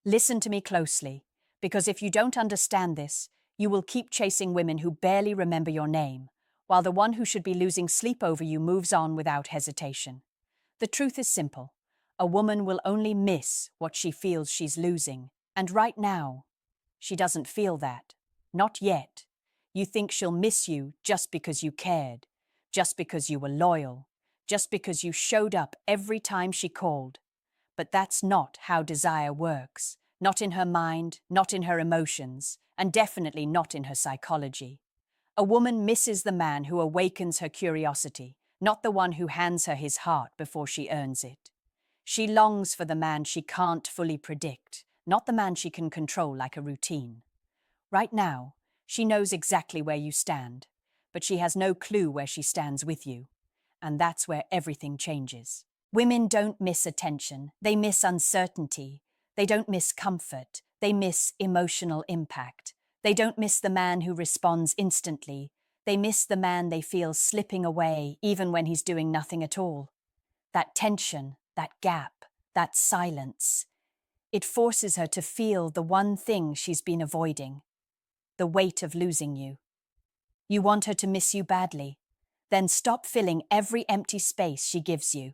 Listen to me closely, because if you don't understand this, you will keep chasing women who barely remember your name, while the one who should be losing sleep over you moves on without hesitation. The truth is simple. A woman will only miss what she feels she's losing, and right now, she doesn't feel that. Not yet. You think she'll miss you just because you cared, just because you were loyal, just because you showed up every time she called. But that's not how desire works. Not in her mind, not in her emotions, and definitely not in her psychology. A woman misses the man who awakens her curiosity, not the one who hands her his heart before she earns it. She longs for the man she can't fully predict, not the man she can control like a routine. Right now, she knows exactly where you stand, but she has no clue where she stands with you. And that's where everything changes. Women don't miss attention, they miss uncertainty. They don't miss comfort, they miss emotional impact. They don't miss the man who responds instantly. They miss the man they feel slipping away even when he's doing nothing at all. That tension, that gap, that silence. It forces her to feel the one thing she's been avoiding, the weight of losing you. You want her to miss you badly. Then stop filling every empty space she gives you.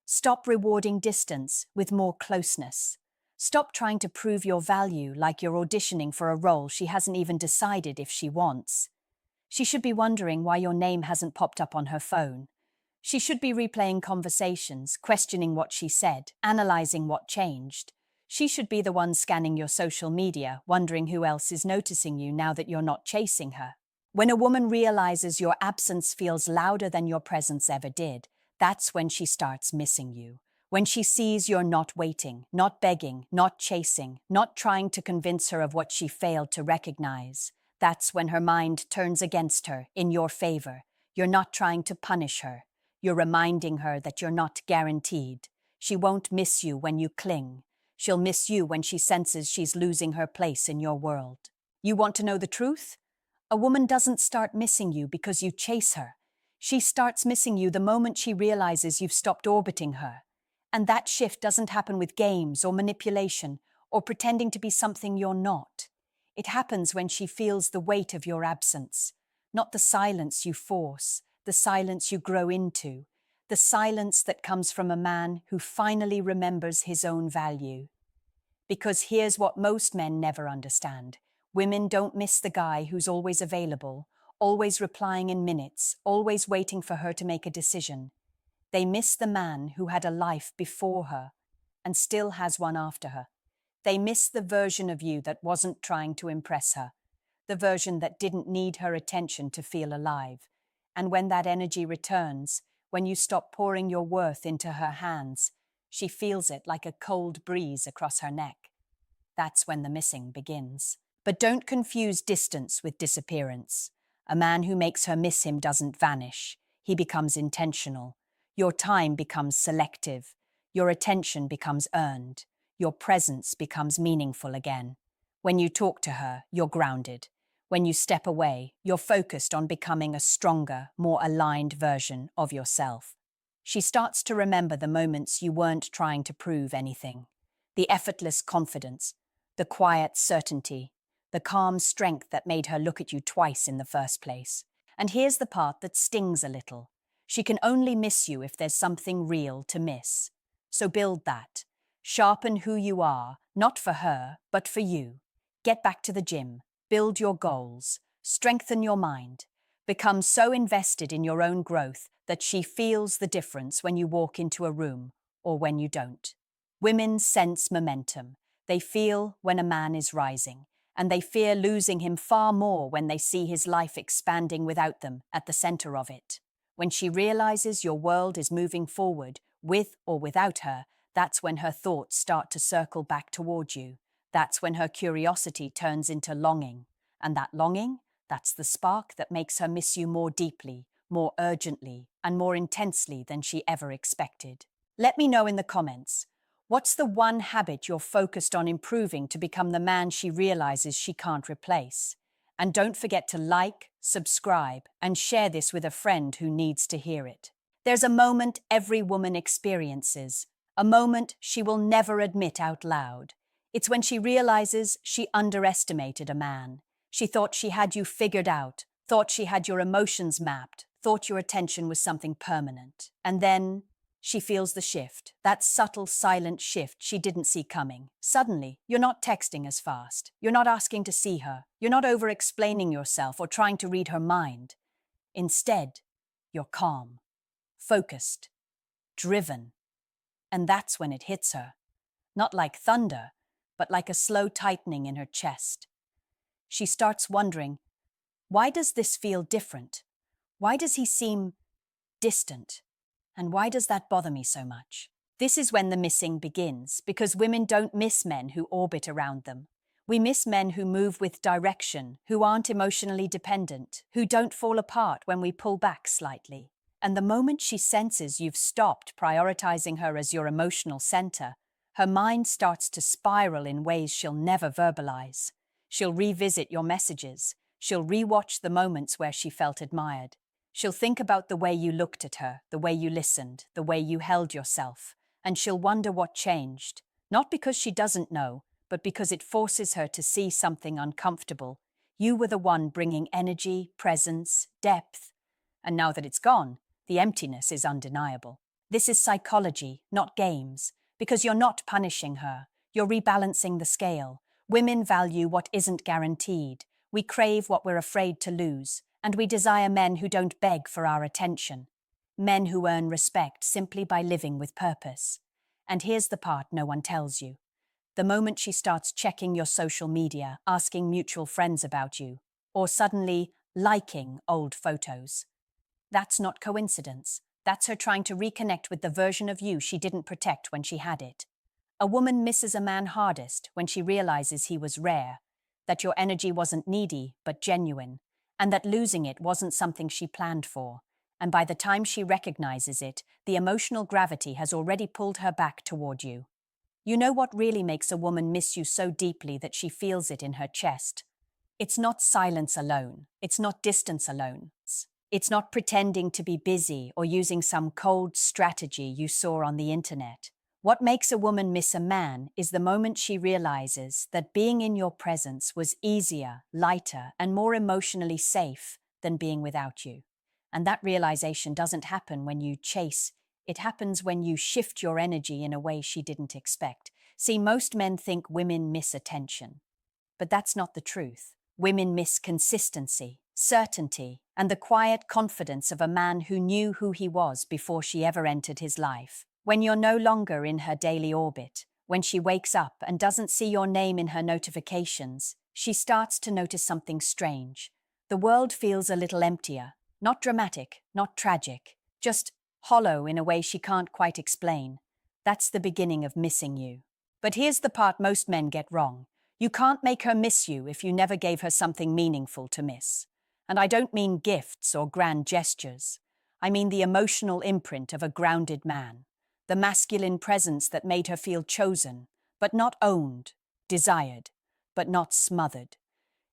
Stop rewarding distance with more closeness. Stop trying to prove your value like you're auditioning for a role she hasn't even decided if she wants. She should be wondering why your name hasn't popped up on her phone. She should be replaying conversations, questioning what she said, analyzing what changed. She should be the one scanning your social media, wondering who else is noticing you now that you're not chasing her. When a woman realizes your absence feels louder than your presence ever did, that's when she starts missing you. When she sees you're not waiting, not begging, not chasing, not trying to convince her of what she failed to recognize, that's when her mind turns against her in your favor. You're not trying to punish her. You're reminding her that you're not guaranteed. She won't miss you when you cling. She'll miss you when she senses she's losing her place in your world. You want to know the truth? A woman doesn't start missing you because you chase her. She starts missing you the moment she realizes you've stopped orbiting her. And that shift doesn't happen with games or manipulation or pretending to be something you're not. It happens when she feels the weight of your absence, not the silence you force, the silence you grow into, the silence that comes from a man who finally remembers his own value. Because here's what most men never understand. Women don't miss the guy who's always available, always replying in minutes, always waiting for her to make a decision. They miss the man who had a life before her and still has one after her. They miss the version of you that wasn't trying to impress her, the version that didn't need her attention to feel alive. And when that energy returns, when you stop pouring your worth into her hands, she feels it like a cold breeze across her neck. That's when the missing begins. But don't confuse distance with disappearance. A man who makes her miss him doesn't vanish. He becomes intentional. Your time becomes selective. Your attention becomes earned. Your presence becomes meaningful again. When you talk to her, you're grounded. When you step away, you're focused on becoming a stronger, more aligned version of yourself. She starts to remember the moments you weren't trying to prove anything. The effortless confidence, the quiet certainty, the calm strength that made her look at you twice in the first place. And here's the part that stings a little. She can only miss you if there's something real to miss. So build that. Sharpen who you are, not for her, but for you. Get back to the gym. Build your goals. Strengthen your mind. Become so invested in your own growth that she feels the difference when you walk into a room or when you don't. Women sense momentum. They feel when a man is rising, and they fear losing him far more when they see his life expanding without them at the center of it. When she realizes your world is moving forward, with or without her, that's when her thoughts start to circle back toward you. That's when her curiosity turns into longing. And that longing, that's the spark that makes her miss you more deeply, more urgently, and more intensely than she ever expected. Let me know in the comments. What's the one habit you're focused on improving to become the man she realizes she can't replace? And don't forget to like, subscribe, and share this with a friend who needs to hear it. There's a moment every woman experiences, a moment she will never admit out loud. It's when she realizes she underestimated a man. She thought she had you figured out, thought she had your emotions mapped, thought your attention was something permanent. And then she feels the shift, that subtle, silent shift she didn't see coming. Suddenly, you're not texting as fast. You're not asking to see her. You're not over-explaining yourself or trying to read her mind. Instead, you're calm, focused, driven. And that's when it hits her. Not like thunder, but like a slow tightening in her chest. She starts wondering, why does this feel different? Why does he seem distant? And why does that bother me so much? This is when the missing begins, because women don't miss men who orbit around them. We miss men who move with direction, who aren't emotionally dependent, who don't fall apart when we pull back slightly. And the moment she senses you've stopped prioritizing her as your emotional center, her mind starts to spiral in ways she'll never verbalize. She'll revisit your messages. She'll rewatch the moments where she felt admired. She'll think about the way you looked at her, the way you listened, the way you held yourself, and she'll wonder what changed. Not because she doesn't know, but because it forces her to see something uncomfortable. You were the one bringing energy, presence, depth. And now that it's gone, the emptiness is undeniable. This is psychology, not games, because you're not punishing her. You're rebalancing the scale. Women value what isn't guaranteed. We crave what we're afraid to lose. And we desire men who don't beg for our attention. Men who earn respect simply by living with purpose. And here's the part no one tells you. The moment she starts checking your social media, asking mutual friends about you, or suddenly liking old photos. That's not coincidence. That's her trying to reconnect with the version of you she didn't protect when she had it. A woman misses a man hardest when she realizes he was rare, that your energy wasn't needy but genuine, and that losing it wasn't something she planned for. And by the time she recognizes it, the emotional gravity has already pulled her back toward you. You know what really makes a woman miss you so deeply that she feels it in her chest? It's not silence alone. It's not distance alone. It's not pretending to be busy or using some cold strategy you saw on the internet. What makes a woman miss a man is the moment she realizes that being in your presence was easier, lighter, and more emotionally safe than being without you. And that realization doesn't happen when you chase. It happens when you shift your energy in a way she didn't expect. See, most men think women miss attention. But that's not the truth. Women miss consistency, certainty, and the quiet confidence of a man who knew who he was before she ever entered his life. When you're no longer in her daily orbit, when she wakes up and doesn't see your name in her notifications, she starts to notice something strange. The world feels a little emptier, not dramatic, not tragic, just hollow in a way she can't quite explain. That's the beginning of missing you. But here's the part most men get wrong. You can't make her miss you if you never gave her something meaningful to miss. And I don't mean gifts or grand gestures. I mean the emotional imprint of a grounded man. The masculine presence that made her feel chosen, but not owned, desired, but not smothered.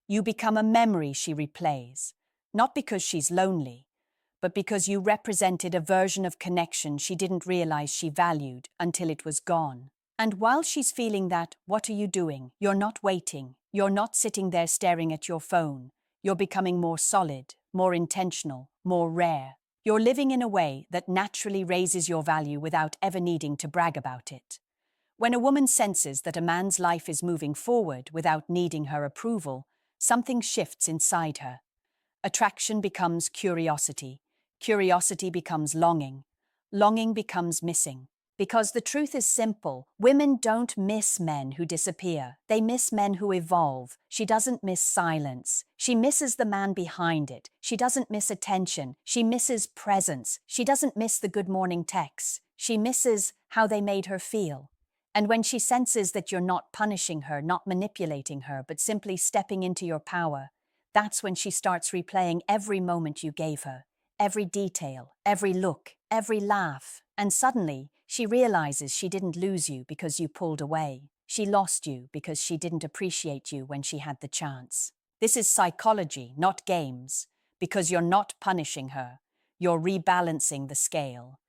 You become a memory she replays, not because she's lonely, but because you represented a version of connection she didn't realize she valued until it was gone. And while she's feeling that, what are you doing? You're not waiting. You're not sitting there staring at your phone. You're becoming more solid, more intentional, more rare. You're living in a way that naturally raises your value without ever needing to brag about it. When a woman senses that a man's life is moving forward without needing her approval, something shifts inside her. Attraction becomes curiosity. Curiosity becomes longing. Longing becomes missing. Because the truth is simple, women don't miss men who disappear. They miss men who evolve. She doesn't miss silence. She misses the man behind it. She doesn't miss attention. She misses presence. She doesn't miss the good morning texts. She misses how they made her feel. And when she senses that you're not punishing her, not manipulating her, but simply stepping into your power, that's when she starts replaying every moment you gave her, every detail, every look, every laugh. And suddenly, she realizes she didn't lose you because you pulled away. She lost you because she didn't appreciate you when she had the chance. This is psychology, not games, because you're not punishing her. You're rebalancing the scale.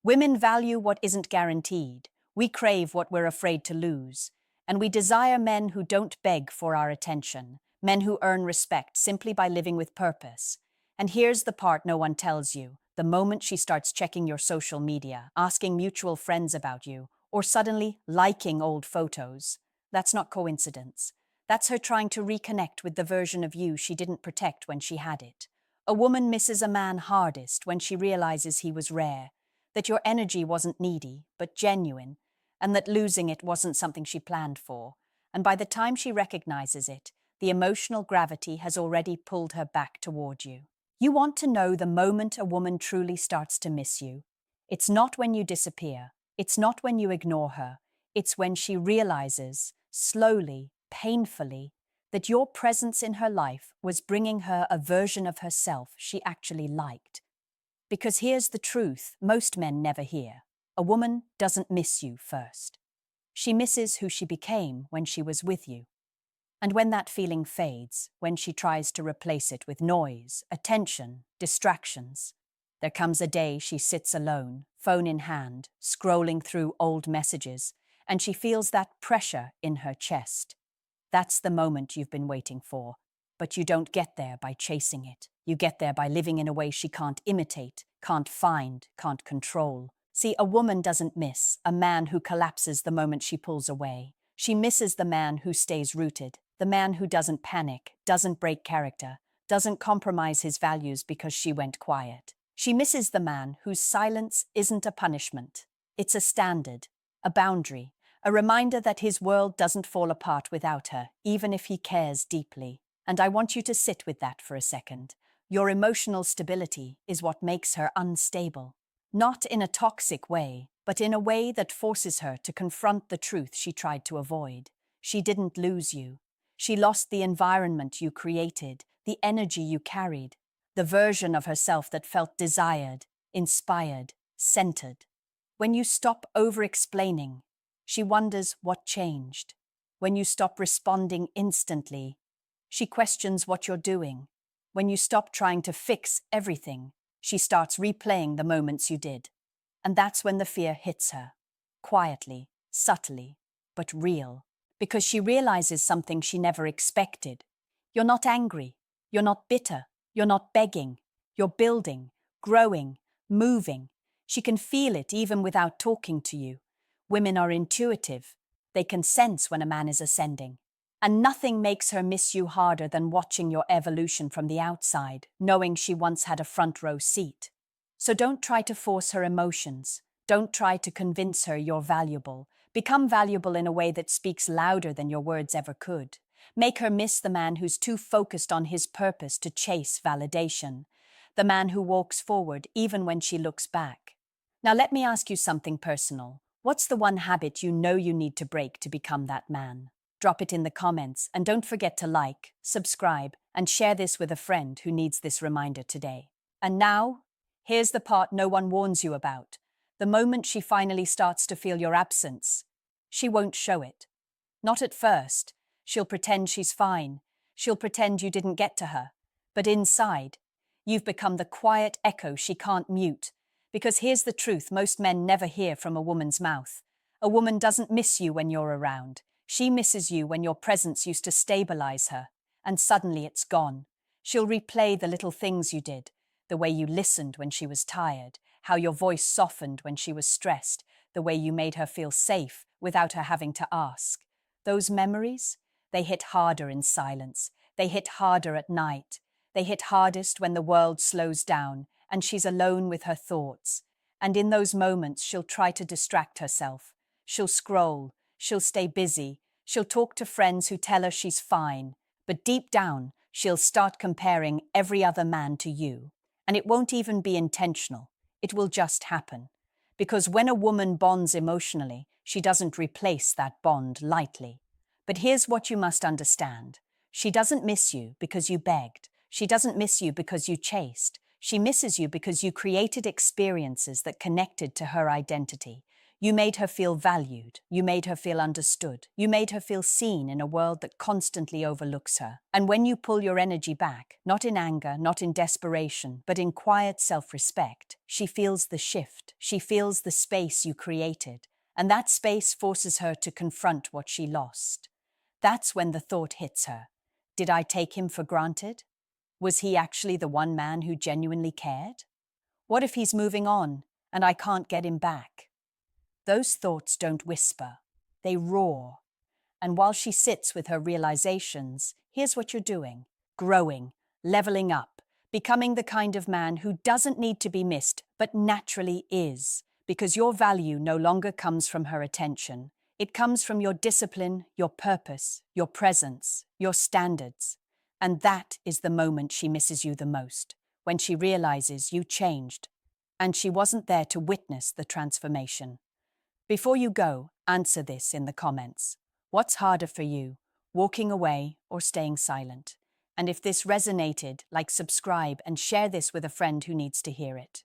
Women value what isn't guaranteed. We crave what we're afraid to lose. And we desire men who don't beg for our attention, men who earn respect simply by living with purpose. And here's the part no one tells you. The moment she starts checking your social media, asking mutual friends about you, or suddenly liking old photos, that's not coincidence. That's her trying to reconnect with the version of you she didn't protect when she had it. A woman misses a man hardest when she realizes he was rare, that your energy wasn't needy, but genuine, and that losing it wasn't something she planned for. And by the time she recognizes it, the emotional gravity has already pulled her back toward you. You want to know the moment a woman truly starts to miss you. It's not when you disappear. It's not when you ignore her. It's when she realizes, slowly, painfully, that your presence in her life was bringing her a version of herself she actually liked. Because here's the truth most men never hear. A woman doesn't miss you first. She misses who she became when she was with you. And when that feeling fades, when she tries to replace it with noise, attention, distractions, there comes a day she sits alone, phone in hand, scrolling through old messages, and she feels that pressure in her chest. That's the moment you've been waiting for, but you don't get there by chasing it. You get there by living in a way she can't imitate, can't find, can't control. See, a woman doesn't miss a man who collapses the moment she pulls away. She misses the man who stays rooted, the man who doesn't panic, doesn't break character, doesn't compromise his values because she went quiet. She misses the man whose silence isn't a punishment. It's a standard, a boundary, a reminder that his world doesn't fall apart without her, even if he cares deeply. And I want you to sit with that for a second. Your emotional stability is what makes her unstable. Not in a toxic way, but in a way that forces her to confront the truth she tried to avoid. She didn't lose you. She lost the environment you created, the energy you carried, the version of herself that felt desired, inspired, centered. When you stop over-explaining, she wonders what changed. When you stop responding instantly, she questions what you're doing. When you stop trying to fix everything, she starts replaying the moments you did. And that's when the fear hits her. Quietly, subtly, but real. Because she realizes something she never expected. You're not angry. You're not bitter. You're not begging. You're building, growing, moving. She can feel it even without talking to you. Women are intuitive. They can sense when a man is ascending. And nothing makes her miss you harder than watching your evolution from the outside, knowing she once had a front row seat. So don't try to force her emotions. Don't try to convince her you're valuable. Become valuable in a way that speaks louder than your words ever could. Make her miss the man who's too focused on his purpose to chase validation. The man who walks forward even when she looks back. Now let me ask you something personal. What's the one habit you know you need to break to become that man? Drop it in the comments, and don't forget to like, subscribe, and share this with a friend who needs this reminder today. And now, here's the part no one warns you about. The moment she finally starts to feel your absence, she won't show it. Not at first. She'll pretend she's fine. She'll pretend you didn't get to her. But inside, you've become the quiet echo she can't mute. Because here's the truth most men never hear from a woman's mouth. A woman doesn't miss you when you're around. She misses you when your presence used to stabilize her, and suddenly it's gone. She'll replay the little things you did, the way you listened when she was tired, how your voice softened when she was stressed, the way you made her feel safe without her having to ask. Those memories, they hit harder in silence. They hit harder at night. They hit hardest when the world slows down and she's alone with her thoughts. And in those moments, she'll try to distract herself. She'll scroll. She'll stay busy. She'll talk to friends who tell her she's fine. But deep down, she'll start comparing every other man to you. And it won't even be intentional. It will just happen. Because when a woman bonds emotionally, she doesn't replace that bond lightly. But here's what you must understand. She doesn't miss you because you begged. She doesn't miss you because you chased. She misses you because you created experiences that connected to her identity. You made her feel valued. You made her feel understood. You made her feel seen in a world that constantly overlooks her. And when you pull your energy back, not in anger, not in desperation, but in quiet self-respect, she feels the shift. She feels the space you created. and that space forces her to confront what she lost. That's when the thought hits her. Did I take him for granted? Was he actually the one man who genuinely cared? What if he's moving on and I can't get him back? Those thoughts don't whisper, they roar. And while she sits with her realizations, here's what you're doing: growing, leveling up, becoming the kind of man who doesn't need to be missed, but naturally is. Because your value no longer comes from her attention. It comes from your discipline, your purpose, your presence, your standards. And that is the moment she misses you the most, when she realizes you changed, and she wasn't there to witness the transformation. Before you go, answer this in the comments. What's harder for you, walking away or staying silent? And if this resonated, subscribe and share this with a friend who needs to hear it.